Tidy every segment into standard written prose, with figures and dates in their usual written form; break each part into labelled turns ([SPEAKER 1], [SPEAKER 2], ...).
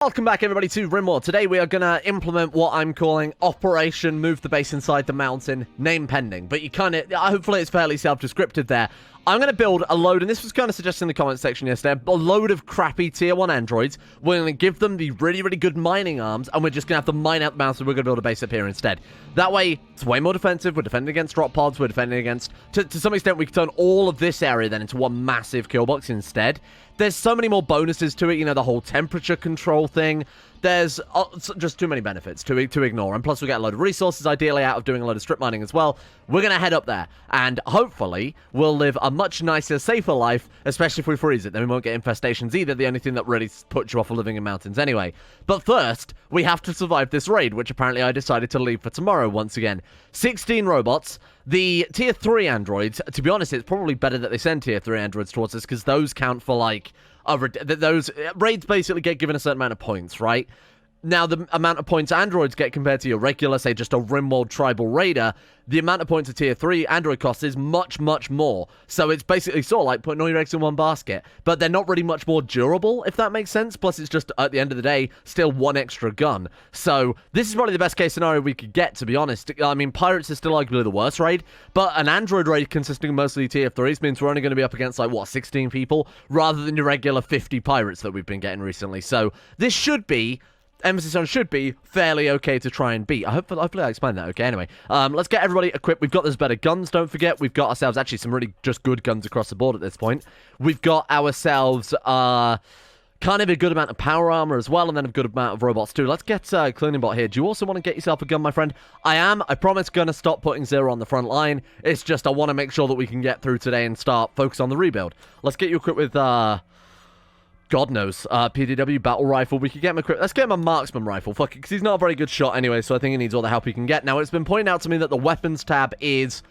[SPEAKER 1] Welcome back, everybody, to Rimworld. Today we are going to implement what I'm calling Operation Move the Base Inside the Mountain, name pending. But you kind of, hopefully it's fairly self-descriptive there. I'm going to build a load, and this was kind of suggested in the comment section yesterday, a load of crappy tier 1 androids. We're going to give them the really, really good mining arms, and we're just going to have to mine out the mountain. We're going to build a base up here instead. That way, it's way more defensive. We're defending against drop pods. We're defending against, to some extent, we can turn all of this area then into one massive kill box instead. There's so many more bonuses to it, you know, the whole temperature control thing. There's just too many benefits to ignore. And plus, we get a load of resources, ideally, out of doing a load of strip mining as well. We're going to head up there. And hopefully, we'll live a much nicer, safer life, especially if we freeze it. Then we won't get infestations either, the only thing that really puts you off of living in mountains anyway. But first, we have to survive this raid, which apparently I decided to leave for tomorrow once again. 16 robots. The tier 3 androids, to be honest, it's probably better that they send tier 3 androids towards us, because those count for, like, those raids basically get given a certain amount of points, right? Now, the amount of points androids get compared to your regular, say, just a Rimworld tribal raider, the amount of points a tier 3 android costs is much, much more. So it's basically sort of like putting all your eggs in one basket. But they're not really much more durable, if that makes sense. Plus, it's just, at the end of the day, still one extra gun. So this is probably the best case scenario we could get, to be honest. I mean, pirates is still arguably the worst raid. But an android raid consisting of mostly tier 3s means we're only going to be up against, like, what, 16 people? Rather than your regular 50 pirates that we've been getting recently. So this should be... emphasis on should be fairly okay to try and beat. Hopefully I explained that okay. Anyway, let's get everybody equipped. We've got those better guns, don't forget. We've got ourselves actually some really just good guns across the board at this point. We've got ourselves kind of a good amount of power armor as well, and then a good amount of robots too. Let's get Cleaning Bot here. Do you also want to get yourself a gun, my friend? I promise, going to stop putting 0 on the front line. It's just I want to make sure that we can get through today and start focus on the rebuild. Let's get you equipped with God knows. PDW battle rifle. We could get him equipped. Let's get him a marksman rifle. Fuck it, because he's not a very good shot anyway, so I think he needs all the help he can get. Now, it's been pointed out to me that the weapons tab is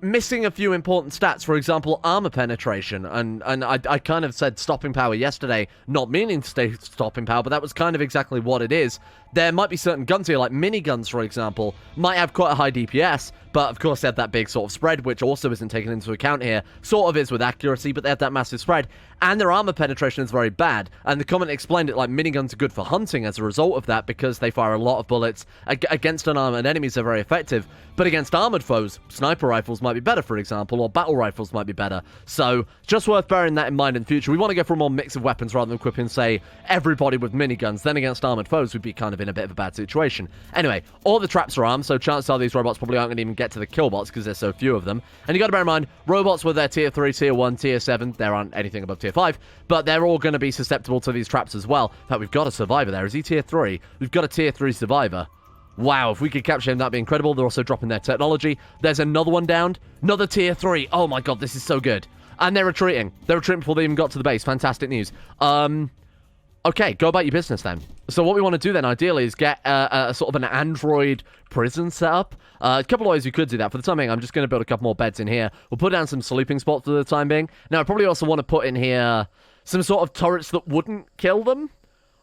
[SPEAKER 1] missing a few important stats. For example, armor penetration. And I kind of said stopping power yesterday, not meaning to say stopping power, but that was kind of exactly what it is. There might be certain guns here, like miniguns, for example, might have quite a high DPS, but of course they have that big sort of spread, which also isn't taken into account here. Sort of is with accuracy, but they have that massive spread, and their armor penetration is very bad. And the comment explained it like miniguns are good for hunting as a result of that, because they fire a lot of bullets. Against unarmored enemies, they're very effective, but against armored foes, sniper rifles might be better, for example, or battle rifles might be better. So, just worth bearing that in mind in the future. We want to go for a more mix of weapons rather than equipping, say, everybody with miniguns. Then against armored foes, we'd be kind of in a bit of a bad situation. Anyway, all the traps are armed, so chances are these robots probably aren't going to even get to the kill bots because there's so few of them. And you got to bear in mind, robots with their tier 3, tier 1, tier 7, there aren't anything above tier 5, but they're all going to be susceptible to these traps as well. In fact, we've got a survivor there. Is he tier 3? We've got a tier 3 survivor. Wow, if we could capture him, that'd be incredible. They're also dropping their technology. There's another one downed. Another tier 3. Oh my god, this is so good. And they're retreating. They're retreating before they even got to the base. Fantastic news. Okay, go about your business then. So what we want to do then, ideally, is get a sort of an android prison set up. A couple of ways you could do that. For the time being, I'm just going to build a couple more beds in here. We'll put down some sleeping spots for the time being. Now, I probably also want to put in here some sort of turrets that wouldn't kill them.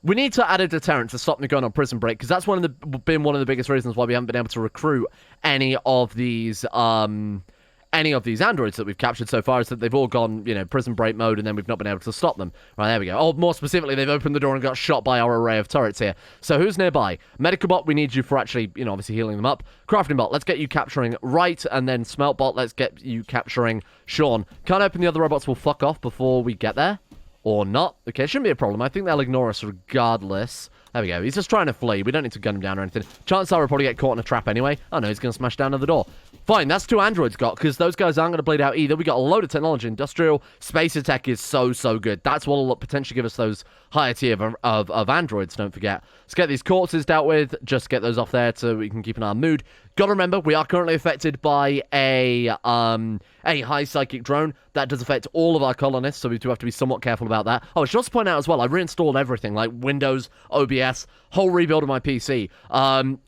[SPEAKER 1] We need to add a deterrent to stop them going on prison break, because that's been one of the biggest reasons why we haven't been able to recruit any of these androids that we've captured so far, is that they've all gone, you know, prison break mode, and then we've not been able to stop them. Right, there we go. Oh, more specifically, they've opened the door and got shot by our array of turrets here. So who's nearby? Medical bot, we need you for actually, you know, obviously healing them up. Crafting bot, let's get you capturing Right, and then smelt bot, let's get you capturing Sean. Can't open the other robots will fuck off before we get there. Or not. Okay, it shouldn't be a problem. I think they'll ignore us regardless. There we go. He's just trying to flee. We don't need to gun him down or anything. Chances are we'll probably get caught in a trap anyway. Oh no, he's going to smash down the door. Fine, that's 2 androids got, because those guys aren't going to bleed out either. We got a load of technology. Industrial, space attack is so good. That's what will potentially give us those higher tier of androids, don't forget. Let's get these corpses dealt with. Just get those off there so we can keep an eye on mood. Gotta remember, we are currently affected by a high psychic drone. That does affect all of our colonists, so we do have to be somewhat careful about that. Oh, I should also point out as well, I reinstalled everything, like Windows, OBS, whole rebuild of my PC.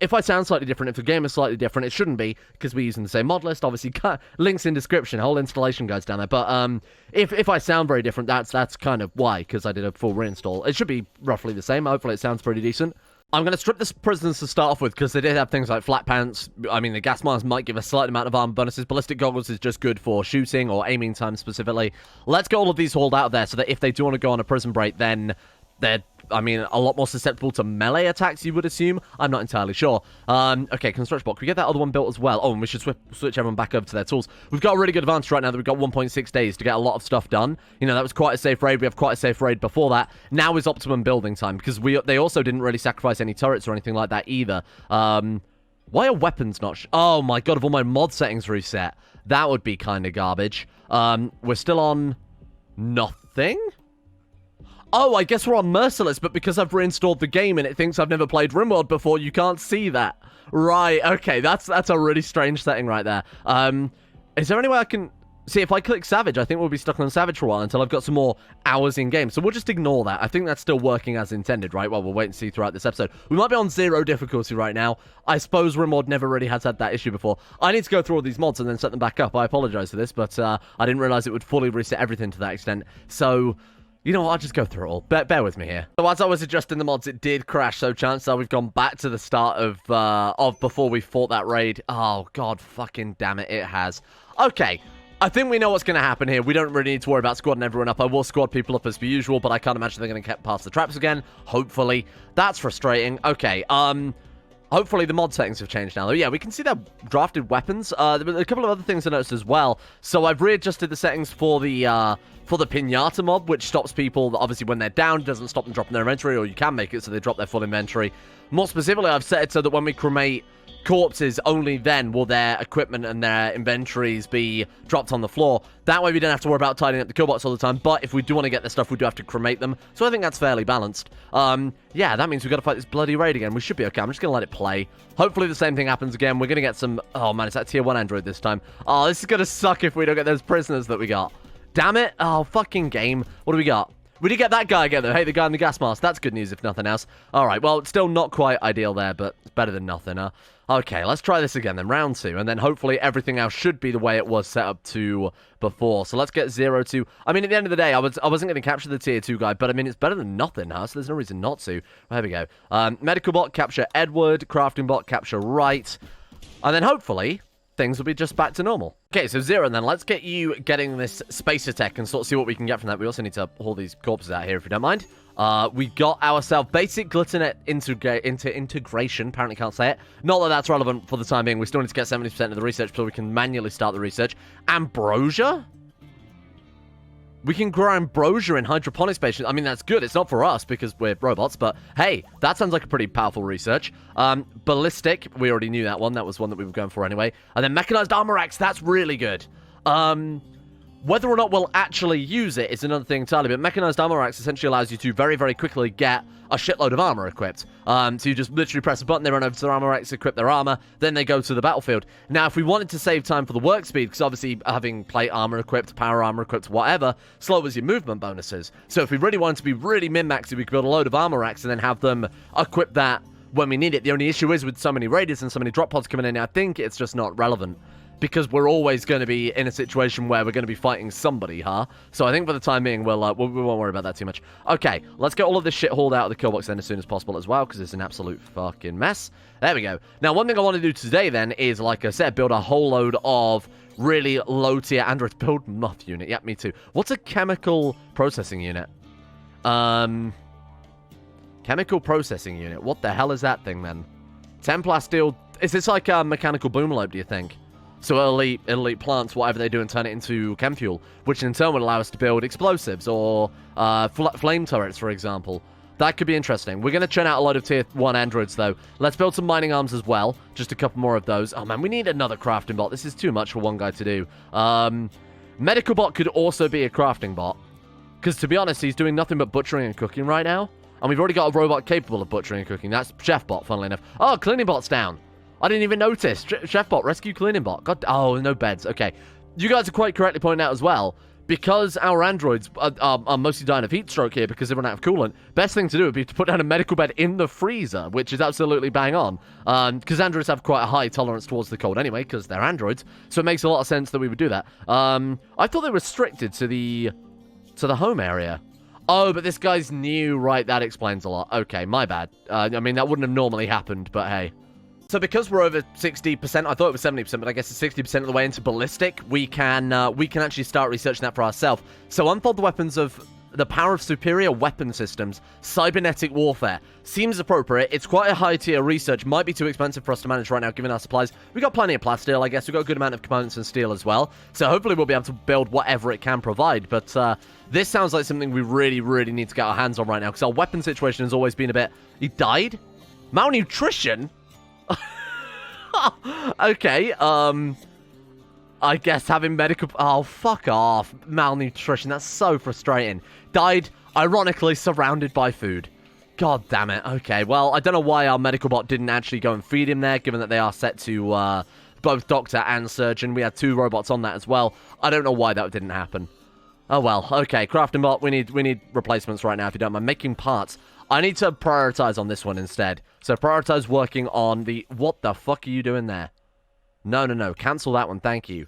[SPEAKER 1] If I sound slightly different, if the game is slightly different, it shouldn't be, because we're using the same mod list. Obviously, links in description, whole installation guide's down there. But if I sound very different, that's kind of why, because I did a full reinstall. It should be roughly the same. Hopefully it sounds pretty decent. I'm going to strip the prisoners to start off with, because they did have things like flat pants. I mean, the gas masks might give a slight amount of armor bonuses. Ballistic goggles is just good for shooting or aiming time specifically. Let's get all of these hauled out of there, so that if they do want to go on a prison break, then they're, I mean, a lot more susceptible to melee attacks, you would assume. I'm not entirely sure. Okay, construction block. Can we get that other one built as well? Oh, and we should switch everyone back over to their tools. We've got a really good advantage right now that we've got 1.6 days to get a lot of stuff done. You know, that was quite a safe raid. We have quite a safe raid before that. Now is optimum building time, because they also didn't really sacrifice any turrets or anything like that either. Why are weapons not... oh, my God, have all my mod settings reset? That would be kind of garbage. We're still on... nothing? Oh, I guess we're on Merciless, but because I've reinstalled the game and it thinks I've never played Rimworld before, you can't see that. Right, okay, that's a really strange setting right there. Is there any way I can... see, if I click Savage, I think we'll be stuck on Savage for a while until I've got some more hours in game. So we'll just ignore that. I think that's still working as intended, right? Well, we'll wait and see throughout this episode. We might be on 0 difficulty right now. I suppose Rimworld never really has had that issue before. I need to go through all these mods and then set them back up. I apologize for this, but I didn't realize it would fully reset everything to that extent. So... you know what, I'll just go through it all. Bear with me here. So as I was adjusting the mods, it did crash, so chances are we've gone back to the start of before we fought that raid. Oh, God fucking damn it, it has. Okay, I think we know what's going to happen here. We don't really need to worry about squadding everyone up. I will squad people up as per usual, but I can't imagine they're going to get past the traps again. Hopefully. That's frustrating. Okay, hopefully the mod settings have changed now, though. Yeah, we can see that drafted weapons. There were a couple of other things I noticed as well. So I've readjusted the settings for the pinata mob, which stops people, obviously, when they're down, doesn't stop them dropping their inventory, or you can make it so they drop their full inventory. More specifically, I've set it so that when we cremate corpses, only then will their equipment and their inventories be dropped on the floor. That way we don't have to worry about tidying up the kill box all the time, but if we do want to get their stuff, we do have to cremate them. So I think that's fairly balanced. Yeah, that means we've got to fight this bloody raid again. We should be okay. I'm just going to let it play. Hopefully the same thing happens again. We're going to get some... oh, man, it's that tier 1 android this time. Oh, this is going to suck if we don't get those prisoners that we got. Damn it. Oh, fucking game. What do we got? We did get that guy again, though. Hey, the guy in the gas mask. That's good news, if nothing else. All right, well, it's still not quite ideal there, but it's better than nothing, huh? Okay, let's try this again, then. Round 2, and then hopefully everything else should be the way it was set up to before. So let's get 0 to... I mean, at the end of the day, I wasn't going to capture the tier 2 guy, but I mean, it's better than nothing, huh? So there's no reason not to. There we go. Medical bot, capture Edward. Crafting bot, capture Wright. And then hopefully... things will be just back to normal. Okay, so 0, then. Let's get you getting this spacer tech and sort of see what we can get from that. We also need to haul these corpses out here, if you don't mind. We got ourselves basic gluttonet into integration. Apparently can't say it. Not that that's relevant for the time being. We still need to get 70% of the research so we can manually start the research. Ambrosia? We can grow ambrosia in hydroponics spaces. I mean, that's good. It's not for us because we're robots, but hey, that sounds like a pretty powerful research. Ballistic, we already knew that one. That was one that we were going for anyway. And then mechanized armor axe, that's really good. Whether or not we'll actually use it is another thing entirely, but mechanized armor axe essentially allows you to very, very quickly get a shitload of armor equipped. So you just literally press a button, they run over to their armor axe, equip their armor, then they go to the battlefield. Now, if we wanted to save time for the work speed, because obviously having plate armor equipped, power armor equipped, whatever, slows your movement bonuses. So if we really wanted to be really min-maxy, we could build a load of armor axe and then have them equip that when we need it. The only issue is with so many raiders and so many drop pods coming in, I think it's just not relevant. Because we're always going to be in a situation where we're going to be fighting somebody, huh? So I think for the time being, we won't worry about that too much. Okay, let's get all of this shit hauled out of the kill box then as soon as possible as well, because it's an absolute fucking mess. There we go. Now, one thing I want to do today then is, like I said, build a whole load of really low-tier androids. Build muff unit. Yep, me too. What's a chemical processing unit? Chemical processing unit. What the hell is that thing, then? Templar steel. Is this like a mechanical boomlobe, do you think? So it'll eat plants, whatever they do, and turn it into chem fuel, which in turn would allow us to build explosives or flame turrets, for example. That could be interesting. We're going to churn out a load of tier 1 androids, though. Let's build some mining arms as well. Just a couple more of those. Oh, man, we need another crafting bot. This is too much for one guy to do. Medical bot could also be a crafting bot. Because, to be honest, he's doing nothing but butchering and cooking right now. And we've already got a robot capable of butchering and cooking. That's Chef Bot, funnily enough. Oh, cleaning bot's down. I didn't even notice. Chef Bot, rescue cleaning bot. God, oh, no beds. Okay. You guys are quite correctly pointing out as well. Because our androids are mostly dying of heat stroke here because they run out of coolant, best thing to do would be to put down a medical bed in the freezer, which is absolutely bang on. Because androids have quite a high tolerance towards the cold anyway, because they're androids. So it makes a lot of sense that we would do that. I thought they were restricted to the home area. Oh, but this guy's new. Right, that explains a lot. Okay, my bad. I mean, that wouldn't have normally happened, but hey. So because we're over 60%, I thought it was 70%, but I guess it's 60% of the way into ballistic, we can actually start researching that for ourselves. So unfold the weapons of the power of superior weapon systems, cybernetic warfare. Seems appropriate. It's quite a high-tier research. Might be too expensive for us to manage right now, given our supplies. We got plenty of plasteel, I guess. We've got a good amount of components and steel as well. So hopefully we'll be able to build whatever it can provide. But this sounds like something we really, really need to get our hands on right now, because our weapon situation has always been a bit... He died? Malnutrition? Okay, I guess having medical... Oh, fuck off. Malnutrition. That's so frustrating. Died, ironically, surrounded by food. God damn it. Okay, well, I don't know why our medical bot didn't actually go and feed him there, given that they are set to both doctor and surgeon. We had 2 robots on that as well. I don't know why that didn't happen. Oh, well. Okay, crafting bot, we need replacements right now, if you don't mind. Making parts. I need to prioritize on this one instead. So prioritize working on the... What the fuck are you doing there? No. Cancel that one, thank you.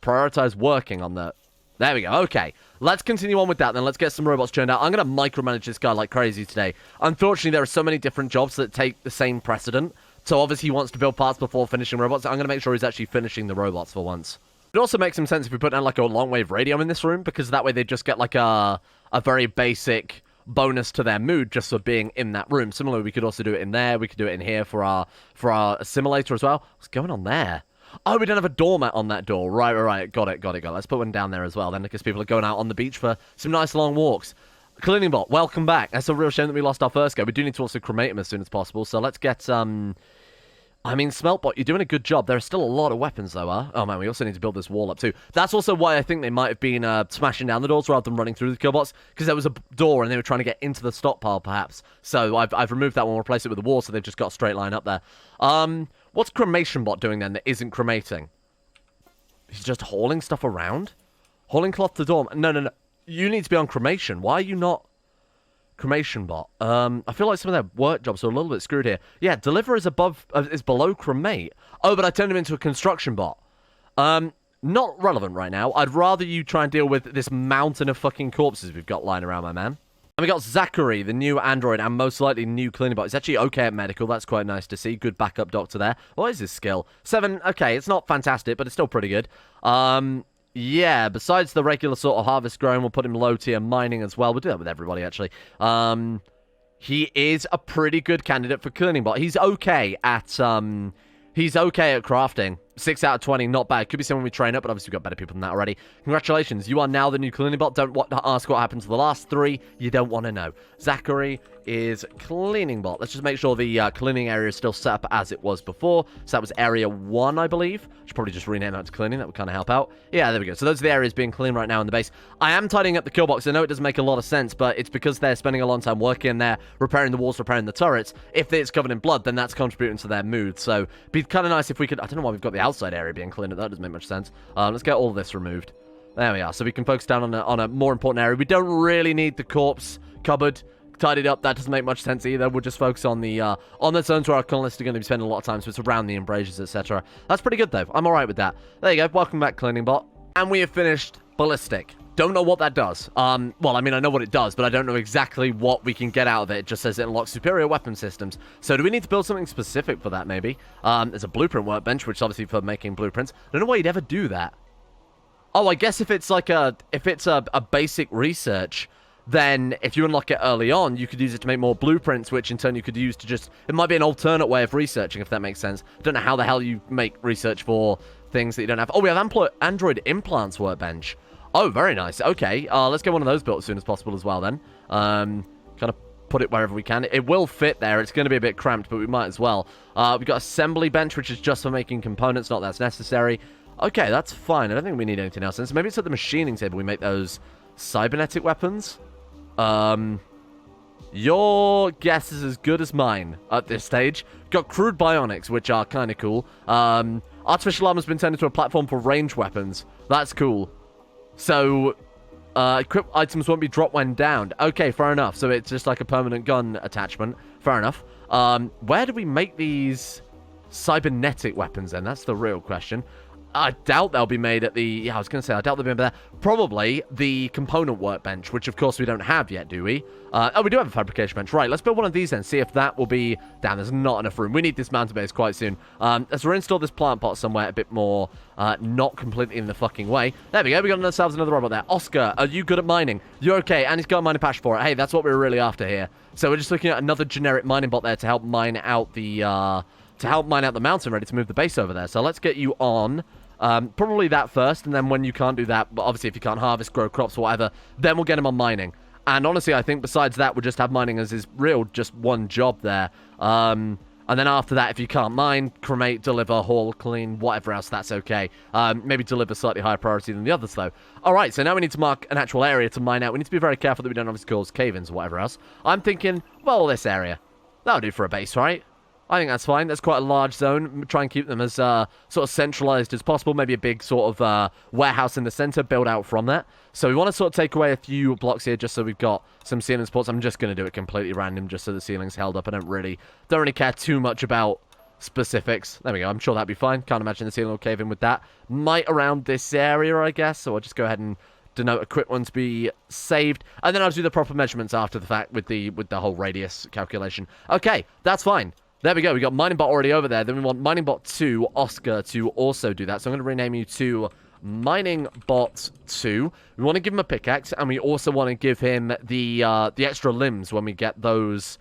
[SPEAKER 1] Prioritize working on the... There we go, okay. Let's continue on with that, then. Let's get some robots churned out. I'm going to micromanage this guy like crazy today. Unfortunately, there are so many different jobs that take the same precedent. So obviously he wants to build parts before finishing robots. I'm going to make sure he's actually finishing the robots for once. It also makes some sense if we put down like a long-wave radio in this room, because that way they just get like a very basic... bonus to their mood just for being in that room. Similarly, we could also do it in there. We could do it in here for our assimilator as well. What's going on there? Oh, we don't have a doormat on that door. Right. Got it. Let's put one down there as well then, because people are going out on the beach for some nice long walks. Cleaning bot, welcome back. That's a real shame that we lost our first guy. We do need to also cremate him as soon as possible. So let's get I mean, Smeltbot, you're doing a good job. There are still a lot of weapons, though, huh? Oh, man, we also need to build this wall up, too. That's also why I think they might have been smashing down the doors rather than running through the killbots, because there was a door and they were trying to get into the stockpile, perhaps. So I've removed that one, replaced it with a wall, so they've just got a straight line up there. What's Cremation Bot doing, then, that isn't cremating? He's just hauling stuff around? Hauling cloth to dorm? No. You need to be on cremation. Why are you not... Cremation bot. I feel like some of their work jobs are a little bit screwed here. Yeah, deliver is below cremate. Oh, but I turned him into a construction bot. Not relevant right now. I'd rather you try and deal with this mountain of fucking corpses we've got lying around, my man. And we got Zachary, the new android, and most likely new cleaning bot. It's actually okay at medical. That's quite nice to see. Good backup doctor there. What is his skill? 7. Okay, it's not fantastic, but it's still pretty good. Yeah, besides the regular sort of harvest growing, we'll put him low tier mining as well. We'll do that with everybody, actually. He is a pretty good candidate for cleaning bot. He's okay at crafting. 6 out of 20, not bad. Could be someone we train up, but obviously we've got better people than that already. Congratulations, you are now the new cleaning bot. Don't ask what happened to the last 3. You don't want to know. Zachary is cleaning bot. Let's just make sure the cleaning area is still set up as it was before. So that was area 1, I believe. Should probably just rename that to cleaning. That would kind of help out. Yeah, there we go. So those are the areas being cleaned right now in the base. I am tidying up the kill box. I know it doesn't make a lot of sense, but it's because they're spending a long time working there, repairing the walls, repairing the turrets. If it's covered in blood, then that's contributing to their mood. So it'd be kind of nice if we could... I don't know why we've got the outside area being cleaned. That doesn't make much sense. Let's get all this removed. There we are. So we can focus down on a more important area. We don't really need the corpse cupboard tidied up. That doesn't make much sense either. We'll just focus on the zones where our colonists are going to be spending a lot of time. So it's around the embrasures, etc. That's pretty good, though. I'm all right with that. There you go. Welcome back, cleaning bot. And we have finished ballistic. Don't know what that does. Well, I mean, I know what it does, but I don't know exactly what we can get out of it. It just says it unlocks superior weapon systems. So do we need to build something specific for that, maybe? There's a blueprint workbench, which is obviously for making blueprints. I don't know why you'd ever do that. Oh, I guess if it's like a basic research, then if you unlock it early on, you could use it to make more blueprints, which in turn you could use to just... It might be an alternate way of researching, if that makes sense. I don't know how the hell you make research for things that you don't have. Oh, we have Android implants workbench. Oh, very nice. Okay, let's get one of those built as soon as possible as well, then. Kind of put it wherever we can. It will fit there. It's going to be a bit cramped, but we might as well. We've got assembly bench, which is just for making components. Not that's necessary. Okay, that's fine. I don't think we need anything else. So maybe it's at the machining table we make those cybernetic weapons. Your guess is as good as mine at this stage. Got crude bionics, which are kind of cool. Artificial armor's been turned into a platform for range weapons. That's cool. So, equipped items won't be dropped when downed. Okay, fair enough. So it's just like a permanent gun attachment. Fair enough. Where do we make these cybernetic weapons then? That's the real question. I doubt they'll be made at the... Yeah, I was going to say, I doubt they'll be made there. Probably the component workbench, which, of course, we don't have yet, do we? Oh, we do have a fabrication bench. Right, let's build one of these then, see if that will be... Damn, there's not enough room. We need this mountain base quite soon. Let's reinstall this plant pot somewhere a bit more not completely in the fucking way. There we go. We got ourselves another robot there. Oscar, are you good at mining? You're okay, and he's got a mining patch for it. Hey, that's what we were really after here. So we're just looking at another generic mining bot there to help mine out the... mountain, ready to move the base over there. So let's get you on... probably that first, and then when you can't do that, but obviously if you can't harvest, grow crops, or whatever, then we'll get him on mining. And honestly, I think besides that, we'll just have mining as his real, just one job there. And then after that, if you can't mine, cremate, deliver, haul, clean, whatever else, that's okay. Maybe deliver slightly higher priority than the others, though. Alright, so now we need to mark an actual area to mine out. We need to be very careful that we don't obviously cause cave-ins or whatever else. I'm thinking, well, this area. That'll do for a base, right? I think that's fine. That's quite a large zone. Try and keep them as sort of centralized as possible. Maybe a big sort of warehouse in the center, build out from that. So we want to sort of take away a few blocks here just so we've got some ceiling supports. I'm just going to do it completely random just so the ceiling's held up. I don't really care too much about specifics. There we go. I'm sure that'd be fine. Can't imagine the ceiling will cave in with that. Might around this area, I guess. So I'll just go ahead and denote a quick one to be saved. And then I'll do the proper measurements after the fact with the whole radius calculation. Okay, that's fine. There we go. We got Mining Bot already over there. Then we want Mining Bot 2, Oscar, to also do that. So I'm going to rename you to Mining Bot 2. We want to give him a pickaxe, and we also want to give him the extra limbs when we get those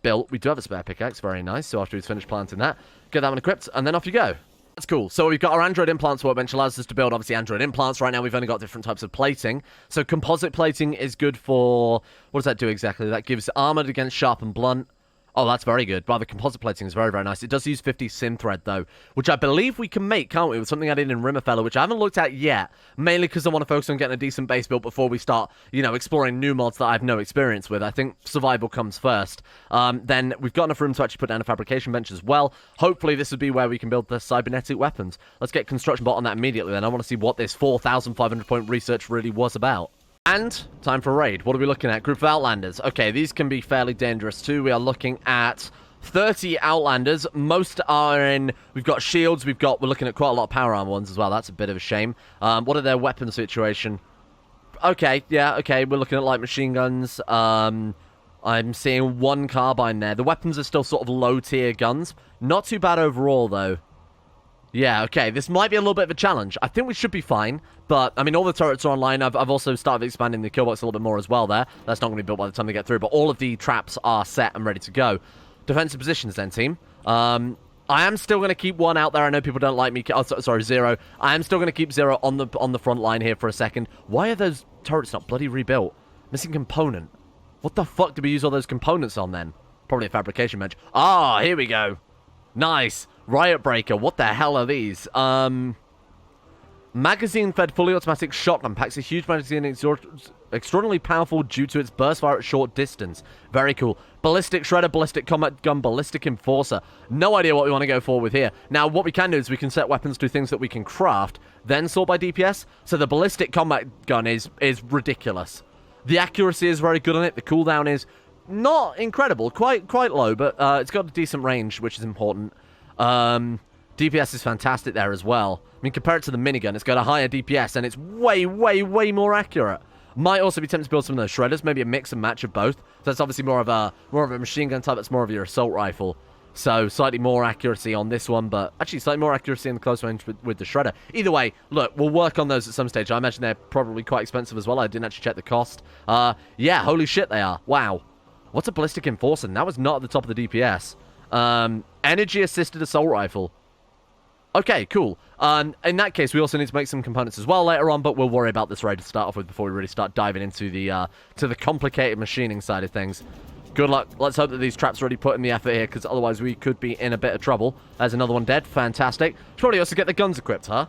[SPEAKER 1] built. We do have a spare pickaxe. Very nice. So after he's finished planting that, get that one equipped, and then off you go. That's cool. So we've got our Android implants workbench, allows us to build, obviously, Android implants. Right now, we've only got different types of plating. So composite plating is good for... What does that do exactly? That gives armored against sharp and blunt. Oh, that's very good. Wow, the composite plating is very, very nice. It does use 50 syn thread, though, which I believe we can make, can't we, with something I did in Rimworld, which I haven't looked at yet, mainly because I want to focus on getting a decent base built before we start, you know, exploring new mods that I have no experience with. I think survival comes first. Then we've got enough room to actually put down a fabrication bench as well. Hopefully, this would be where we can build the cybernetic weapons. Let's get construction bot on that immediately, then. I want to see what this 4,500-point research really was about. And time for a raid. What are we looking at? Group of Outlanders. Okay, these can be fairly dangerous too. We are looking at 30 Outlanders. Most are in... We've got shields. We're looking at quite a lot of power armor ones as well. That's a bit of a shame. What are their weapon situation? Okay, yeah, okay. We're looking at light machine guns. I'm seeing one carbine there. The weapons are still sort of low-tier guns. Not too bad overall, though. Yeah, okay, this might be a little bit of a challenge. I think we should be fine, but, I mean, all the turrets are online. I've also started expanding the kill box a little bit more as well there. That's not going to be built by the time they get through, but all of the traps are set and ready to go. Defensive positions then, team. I am still going to keep one out there. I know people don't like me. Oh, sorry, Zero. I am still going to keep Zero on the front line here for a second. Why are those turrets not bloody rebuilt? Missing component. What the fuck did we use all those components on then? Probably a fabrication bench. Ah, here we go. Nice. Riot Breaker. What the hell are these? Magazine-fed fully automatic shotgun packs a huge magazine extraordinarily powerful due to its burst fire at short distance. Very cool. Ballistic Shredder, Ballistic Combat Gun, Ballistic Enforcer. No idea what we want to go for with here. Now, what we can do is we can set weapons to things that we can craft, then sort by DPS. So the Ballistic Combat Gun is ridiculous. The accuracy is very good on it. The cooldown is not incredible. Quite low, but it's got a decent range, which is important. DPS is fantastic there as well. I mean, compare it to the minigun, it's got a higher DPS, and it's way more accurate. Might also be tempted to build some of those shredders, maybe a mix and match of both. So that's obviously more of a machine gun type, that's more of your assault rifle. So slightly more accuracy on this one, but actually slightly more accuracy in the close range with the shredder. Either way, look, we'll work on those at some stage. I imagine they're probably quite expensive as well. I didn't actually check the cost. Yeah, holy shit they are. Wow. What's a Ballistic Enforcer? That was not at the top of the DPS. Energy-assisted assault rifle. Okay, cool. In that case, we also need to make some components as well later on, but we'll worry about this raid to start off with before we really start diving into the complicated machining side of things. Good luck. Let's hope that these traps already put in the effort here, because otherwise we could be in a bit of trouble. There's another one dead. Fantastic. Should probably also get the guns equipped, huh?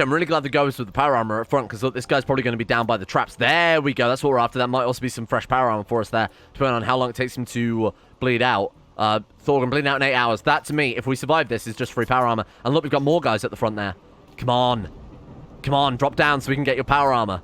[SPEAKER 1] I'm really glad the goes with the power armor up front, because look, this guy's probably going to be down by the traps. There we go. That's what we're after. That might also be some fresh power armor for us there, depending on how long it takes him to bleed out. Thorgan bleeding out in 8 hours. That, to me, if we survive this, is just free power armor. And look, we've got more guys at the front there. Come on. Come on, drop down so we can get your power armor.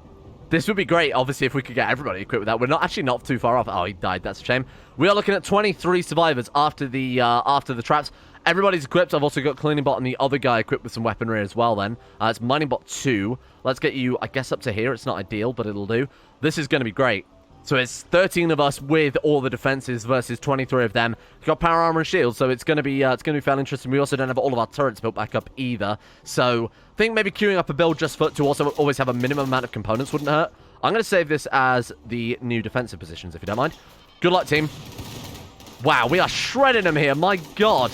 [SPEAKER 1] This would be great, obviously, if we could get everybody equipped with that. We're not too far off. Oh, he died. That's a shame. We are looking at 23 survivors after the traps. Everybody's equipped. I've also got Cleaning Bot and the other guy equipped with some weaponry as well then. It's Mining Bot 2. Let's get you, I guess, up to here. It's not ideal, but it'll do. This is going to be great. So it's 13 of us with all the defenses versus 23 of them. We've got power armor and shields, so it's going to be fairly interesting. We also don't have all of our turrets built back up either. So I think maybe queuing up a build just to also always have a minimum amount of components wouldn't hurt. I'm going to save this as the new defensive positions, if you don't mind. Good luck, team. Wow, we are shredding them here. My God.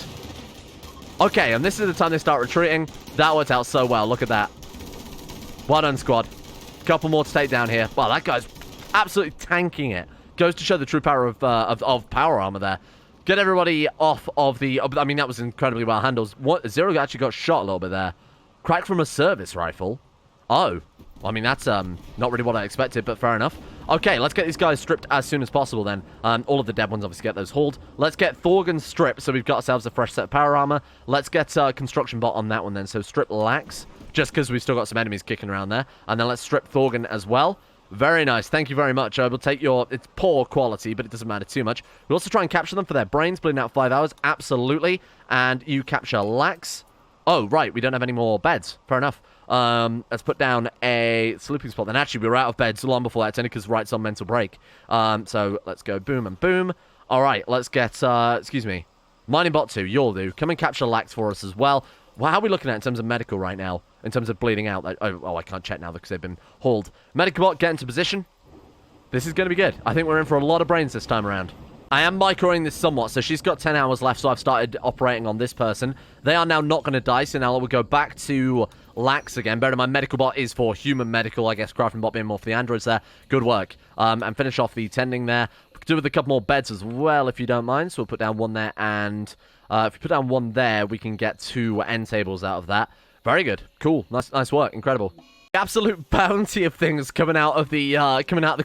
[SPEAKER 1] Okay, and this is the time they start retreating. That worked out so well. Look at that. Well done, squad. Couple more to take down here. Wow, that guy's absolutely tanking it. Goes to show the true power of power armor there. Get everybody off of the... I mean, that was incredibly well handled. Zero actually got shot a little bit there. Cracked from a service rifle. Oh. I mean, that's not really what I expected, but fair enough. Okay, let's get these guys stripped as soon as possible then. All of the dead ones, obviously, get those hauled. Let's get Thorgan stripped, so we've got ourselves a fresh set of power armor. Let's get Construction Bot on that one then. So strip Lax, just because we've still got some enemies kicking around there. And then let's strip Thorgan as well. Very nice. Thank you very much. I will take your... It's poor quality, but it doesn't matter too much. We'll also try and capture them for their brains, bleeding out 5 hours. Absolutely. And you capture Lax. Oh, right. We don't have any more beds. Fair enough. Let's put down a sleeping spot. Then actually, we were out of beds long before that. It's only because Right's on mental break. So let's go boom and boom. All right. Let's get... excuse me. Mining Bot 2. You'll do. Come and capture Lax for us as well. Well, how are we looking at in terms of medical right now? In terms of bleeding out? Oh, I can't check now because they've been hauled. Medical Bot, get into position. This is going to be good. I think we're in for a lot of brains this time around. I am microing this somewhat, so she's got 10 hours left, so I've started operating on this person. They are now not going to die, so now we'll go back to Lax again. Bear in mind, Medical Bot is for human medical, I guess, Crafting Bot being more for the androids there. Good work. And finish off the tending there. We could do with a couple more beds as well, if you don't mind, so we'll put down one there, and if we put down one there, we can get 2 end tables out of that. Very good. Cool. Nice work. Incredible. The absolute bounty of things coming out of the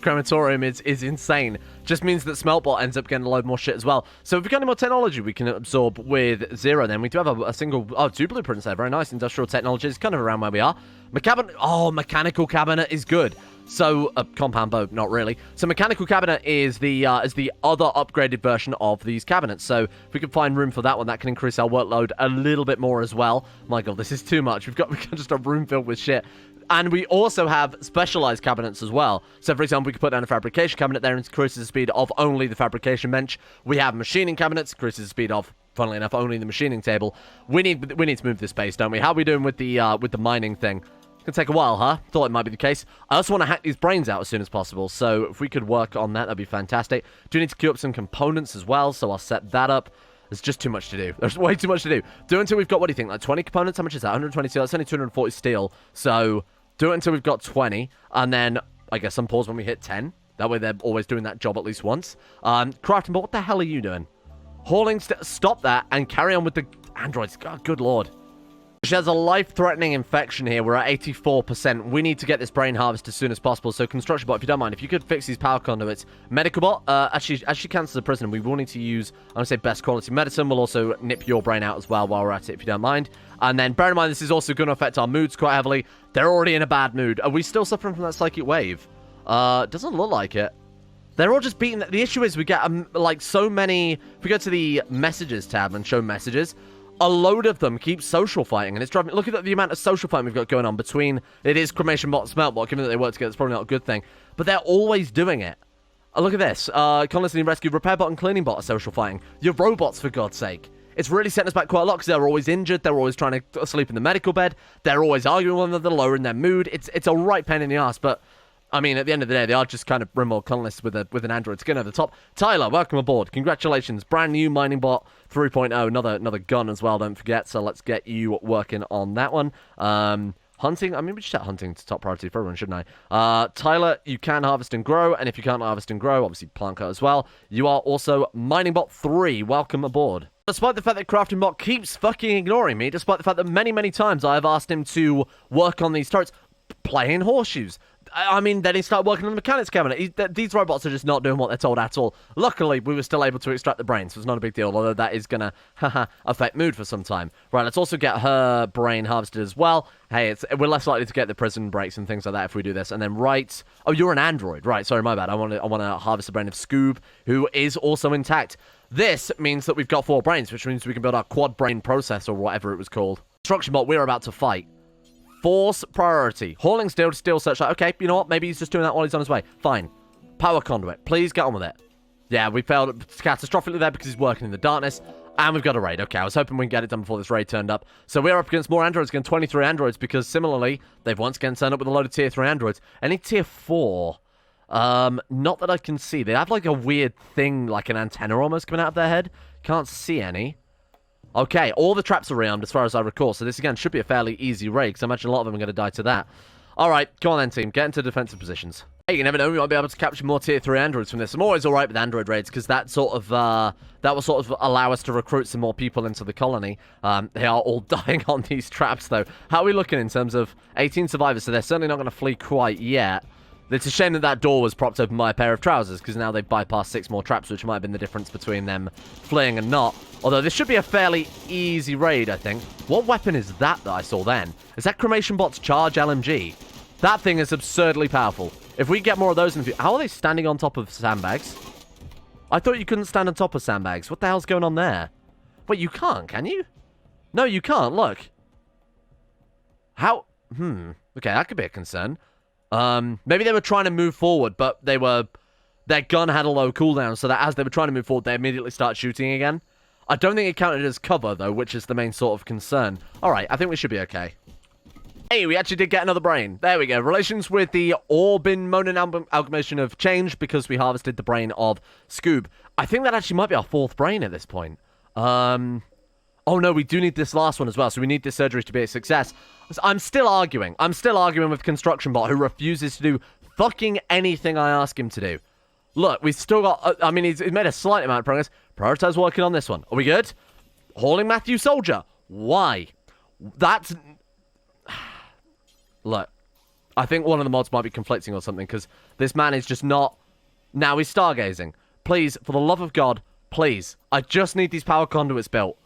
[SPEAKER 1] crematorium is insane. Just means that Smeltbot ends up getting a load more shit as well. So if we've got any more technology we can absorb with Zero, then we do have a single... Oh, 2 blueprints there. Very nice. Industrial technologies, kind of around where we are. Mechanical cabinet is good. So, compound bow, not really. So mechanical cabinet is the other upgraded version of these cabinets. So if we can find room for that one, that can increase our workload a little bit more as well. My God, this is too much. We've got just a room filled with shit. And we also have specialized cabinets as well. So, for example, we could put down a fabrication cabinet there and increases the speed of only the fabrication bench. We have machining cabinets, increases the speed of, funnily enough, only the machining table. We need to move this base, don't we? How are we doing with the mining thing? It's gonna take a while, huh? Thought it might be the case. I also want to hack these brains out as soon as possible, so if we could work on that, that'd be fantastic. Do need to queue up some components as well, so I'll set that up. There's just too much to do. There's way too much to do. Do it until we've got, what do you think, like 20 components? How much is that? 120 steel? That's only 240 steel. So do it until we've got 20, and then I guess some pause when we hit 10. That way they're always doing that job at least once. Crafting, but what the hell are you doing? Hauling, stop that, and carry on with the androids. God, good lord. She has a life-threatening infection here. We're at 84%. We need to get this brain harvest as soon as possible. So, Construction Bot, if you don't mind, if you could fix these power conduits. Medical Bot, as she counts as a prisoner, we will need to use, I'm going to say, best quality medicine. We'll also nip your brain out as well while we're at it, if you don't mind. And then, bear in mind, this is also going to affect our moods quite heavily. They're already in a bad mood. Are we still suffering from that psychic wave? Doesn't look like it. They're all just beating... The issue is we get, like, so many... If we go to the Messages tab and show messages... A load of them keep social fighting, and it's driving... Look at the amount of social fighting we've got going on between... It is Cremation Bot and Smelt Bot, given that they work together, it's probably not a good thing. But they're always doing it. Look at this. Constantly Rescue, Repair Bot and Cleaning Bot are social fighting. Your robots, for God's sake. It's really setting us back quite a lot, because they're always injured, they're always trying to sleep in the medical bed, they're always arguing with one another, lowering their mood. It's a right pain in the ass, but... I mean, at the end of the day, they are just kind of Rimworld colonists with an android skin over the top. Tyler, welcome aboard. Congratulations. Brand new Mining Bot 3.0. Another gun as well, don't forget. So let's get you working on that one. Hunting. I mean, we should set hunting to top priority for everyone, shouldn't I? Tyler, you can harvest and grow. And if you can't harvest and grow, obviously plant cut as well. You are also Mining Bot 3. Welcome aboard. Despite the fact that Crafting Bot keeps fucking ignoring me, despite the fact that many, many times I have asked him to work on these turrets, playing horseshoes. I mean, then he started working on the mechanics cabinet. These robots are just not doing what they're told at all. Luckily, we were still able to extract the brain, so it's not a big deal, although that is going to affect mood for some time. Right, let's also get her brain harvested as well. Hey, we're less likely to get the prison breaks and things like that if we do this. And then oh, you're an android. Right, sorry, my bad. I want to harvest the brain of Scoob, who is also intact. This means that we've got 4 brains, which means we can build our quad brain processor or whatever it was called. Construction bot we're about to fight. Force priority. Hauling steel searchlight. Okay, you know what? Maybe he's just doing that while he's on his way. Fine. Power conduit. Please get on with it. Yeah, we failed catastrophically there because he's working in the darkness. And we've got a raid. Okay, I was hoping we can get it done before this raid turned up. So we're up against more androids, against 23 androids, because similarly, they've once again turned up with a load of tier 3 androids. Any tier 4? Not that I can see. They have like a weird thing, like an antenna almost coming out of their head. Can't see any. Okay, all the traps are rearmed as far as I recall, so this again should be a fairly easy raid, because I imagine a lot of them are going to die to that. Alright, go on then team, get into defensive positions. Hey, you never know, we might be able to capture more tier 3 androids from this. I'm always alright with android raids, because that will sort of allow us to recruit some more people into the colony. They are all dying on these traps though. How are we looking in terms of 18 survivors? So they're certainly not going to flee quite yet. It's a shame that door was propped open by a pair of trousers, because now they've bypassed 6 more traps, which might have been the difference between them fleeing and not. Although this should be a fairly easy raid, I think. What weapon is that I saw then? Is that Cremation Bot's Charge LMG? That thing is absurdly powerful. If we get more of those in the future... How are they standing on top of sandbags? I thought you couldn't stand on top of sandbags. What the hell's going on there? Wait, you can't, can you? No, you can't, look. How... Okay, that could be a concern. Maybe they were trying to move forward, but their gun had a low cooldown, so that as they were trying to move forward, they immediately start shooting again. I don't think it counted as cover, though, which is the main sort of concern. Alright, I think we should be okay. Hey, we actually did get another brain. There we go. Relations with the Orbin Monin amalgamation have changed because we harvested the brain of Scoob. I think that actually might be our 4th brain at this point. Oh no, we do need this last one as well, so we need this surgery to be a success. I'm still arguing. I'm still arguing with Construction Bot, who refuses to do fucking anything I ask him to do. Look, we've still got... I mean, he's made a slight amount of progress. Prioritize working on this one. Are we good? Hauling Matthew Soldier. Why? That's... Look, I think one of the mods might be conflicting or something, because this man is just not... Now he's stargazing. Please, for the love of God, please. I just need these power conduits built.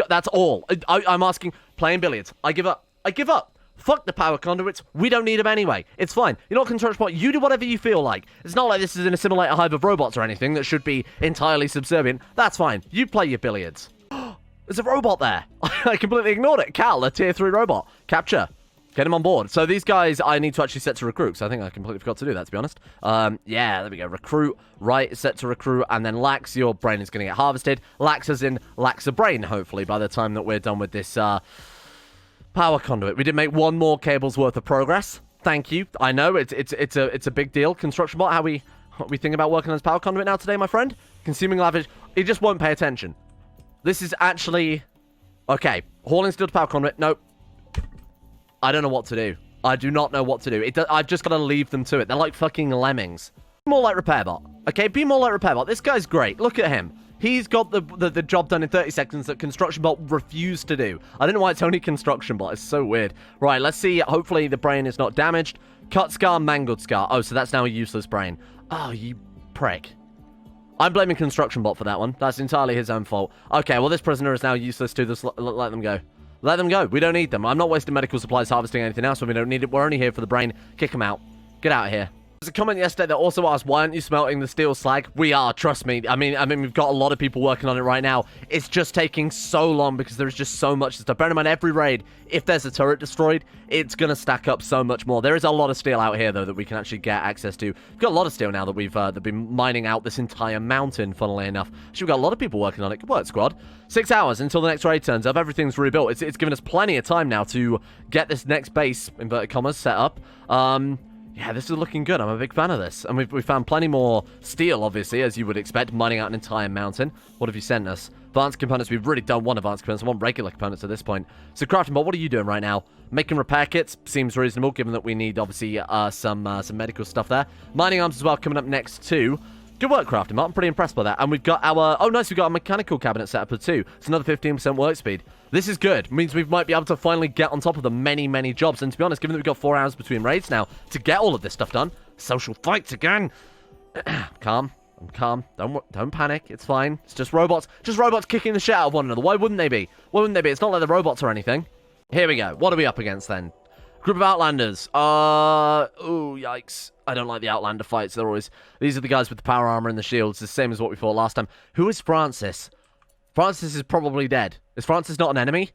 [SPEAKER 1] That's all. I'm asking, playing billiards. I give up. I give up. Fuck the power conduits. We don't need them anyway. It's fine. You're not Construction Bot. You do whatever you feel like. It's not like this is an Assimilate a hive of robots or anything that should be entirely subservient. That's fine. You play your billiards. There's a robot there. I completely ignored it. Cal, a tier 3 robot. Capture. Get him on board. So these guys I need to actually set to recruit, so I think I completely forgot to do that, to be honest. Yeah, there we go. Recruit. Right, set to recruit. And then Lax, your brain is going to get harvested. Lax as in Lax a brain, hopefully, by the time that we're done with this power conduit. We did make 1 more cable's worth of progress. Thank you. I know, it's a big deal. Construction Bot, what we think about working on this power conduit now today, my friend? Consuming lavish. He just won't pay attention. This is actually... Okay. Hauling steel to power conduit. Nope. I don't know what to do. I do not know what to do. I've just got to leave them to it. They're like fucking lemmings. Be more like Repairbot. Okay, be more like Repairbot. This guy's great. Look at him. He's got the job done in 30 seconds that Construction Bot refused to do. I don't know why it's only Construction Bot. It's so weird. Right, let's see. Hopefully the brain is not damaged. Cut scar, mangled scar. Oh, so that's now a useless brain. Oh, you prick. I'm blaming Construction Bot for that one. That's entirely his own fault. Okay, well, this prisoner is now useless too. Just let them go. Let them go. We don't need them. I'm not wasting medical supplies harvesting anything else when we don't need it. We're only here for the brain. Kick them out. Get out of here. There's a comment yesterday that also asked, why aren't you smelting the steel slag? We are, trust me. I mean, we've got a lot of people working on it right now. It's just taking so long because there's just so much stuff. Bear in mind, every raid, if there's a turret destroyed, it's going to stack up so much more. There is a lot of steel out here, though, that we can actually get access to. We've got a lot of steel now that we've been mining out this entire mountain, funnily enough. Actually, we've got a lot of people working on it. Good work, squad. 6 hours until the next raid turns up. Everything's rebuilt. It's given us plenty of time now to get this next base, inverted commas, set up. Yeah, this is looking good. I'm a big fan of this. And we've found plenty more steel, obviously, as you would expect, mining out an entire mountain. What have you sent us? Advanced components. We've really done one advanced components. I want regular components at this point. So, Crafting Bot, what are you doing right now? Making repair kits seems reasonable, given that we need, obviously, some medical stuff there. Mining arms as well coming up next, too. Good work, Crafting Bot. I'm pretty impressed by that. And we've got our... Oh, nice. We've got a mechanical cabinet set up too. It's another 15% work speed. This is good. It means we might be able to finally get on top of the many, many jobs. And to be honest, given that we've got 4 hours between raids now to get all of this stuff done, social fights again. Calm. I'm calm. Don't panic. It's fine. It's just robots. Just robots kicking the shit out of one another. Why wouldn't they be? Why wouldn't they be? It's not like the robots or anything. Here we go. What are we up against then? Group of Outlanders. Oh, yikes. I don't like the Outlander fights. They're always... These are the guys with the power armor and the shields. The same as what we fought last time. Who is Francis? Francis is probably dead. Is Francis not an enemy?